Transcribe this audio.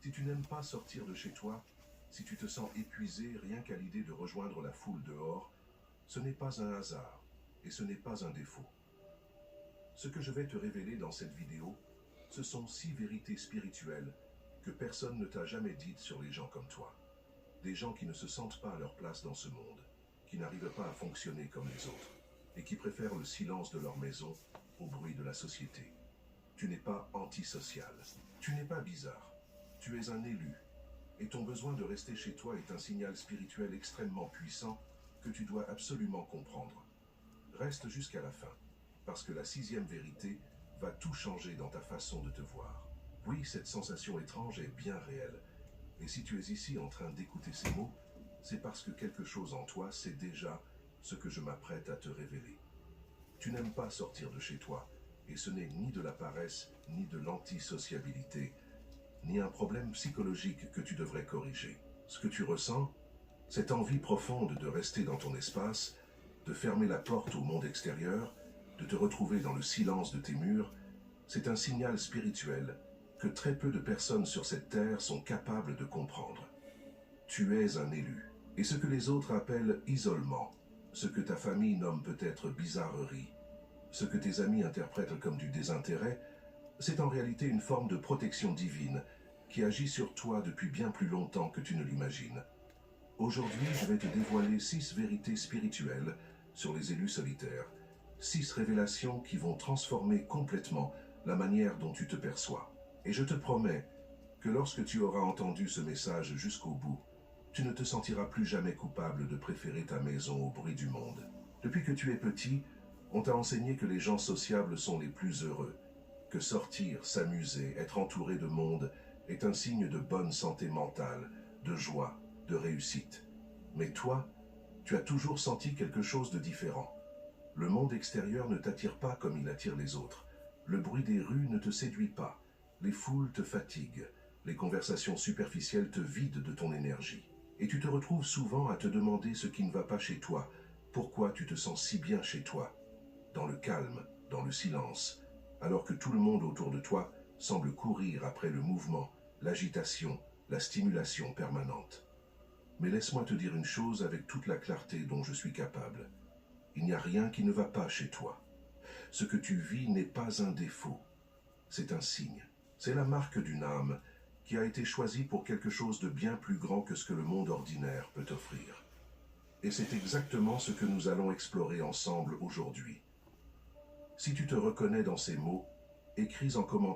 Si tu n'aimes pas sortir de chez toi, si tu te sens épuisé rien qu'à l'idée de rejoindre la foule dehors, ce n'est pas un hasard et ce n'est pas un défaut. Ce que je vais te révéler dans cette vidéo, ce sont 6 vérités spirituelles que personne ne t'a jamais dites sur les gens comme toi. Des gens qui ne se sentent pas à leur place dans ce monde, qui n'arrivent pas à fonctionner comme les autres, et qui préfèrent le silence de leur maison au bruit de la société. Tu n'es pas antisocial, tu n'es pas bizarre, tu es un élu, et ton besoin de rester chez toi est un signal spirituel extrêmement puissant que tu dois absolument comprendre. Reste jusqu'à la fin, parce que la 6e vérité va tout changer dans ta façon de te voir. Oui, cette sensation étrange est bien réelle, et si tu es ici en train d'écouter ces mots, c'est parce que quelque chose en toi sait déjà ce que je m'apprête à te révéler. Tu n'aimes pas sortir de chez toi, et ce n'est ni de la paresse, ni de l'antisociabilité, ni un problème psychologique que tu devrais corriger. Ce que tu ressens, cette envie profonde de rester dans ton espace, de fermer la porte au monde extérieur, de te retrouver dans le silence de tes murs, c'est un signal spirituel que très peu de personnes sur cette terre sont capables de comprendre. Tu es un élu, et ce que les autres appellent isolement, ce que ta famille nomme peut-être bizarrerie, ce que tes amis interprètent comme du désintérêt, c'est en réalité une forme de protection divine qui agit sur toi depuis bien plus longtemps que tu ne l'imagines. Aujourd'hui, je vais te dévoiler 6 vérités spirituelles sur les élus solitaires, 6 révélations qui vont transformer complètement la manière dont tu te perçois. Et je te promets que lorsque tu auras entendu ce message jusqu'au bout, tu ne te sentiras plus jamais coupable de préférer ta maison au bruit du monde. Depuis que tu es petit, on t'a enseigné que les gens sociables sont les plus heureux, que sortir, s'amuser, être entouré de monde est un signe de bonne santé mentale, de joie, de réussite. Mais toi, tu as toujours senti quelque chose de différent. Le monde extérieur ne t'attire pas comme il attire les autres. Le bruit des rues ne te séduit pas. Les foules te fatiguent. Les conversations superficielles te vident de ton énergie. Et tu te retrouves souvent à te demander ce qui ne va pas chez toi. Pourquoi tu te sens si bien chez toi, dans le calme, dans le silence, alors que tout le monde autour de toi semble courir après le mouvement, l'agitation, la stimulation permanente. Mais laisse-moi te dire une chose avec toute la clarté dont je suis capable. Il n'y a rien qui ne va pas chez toi. Ce que tu vis n'est pas un défaut, c'est un signe. C'est la marque d'une âme qui a été choisie pour quelque chose de bien plus grand que ce que le monde ordinaire peut offrir. Et c'est exactement ce que nous allons explorer ensemble aujourd'hui. Si tu te reconnais dans ces mots, écris en commentaire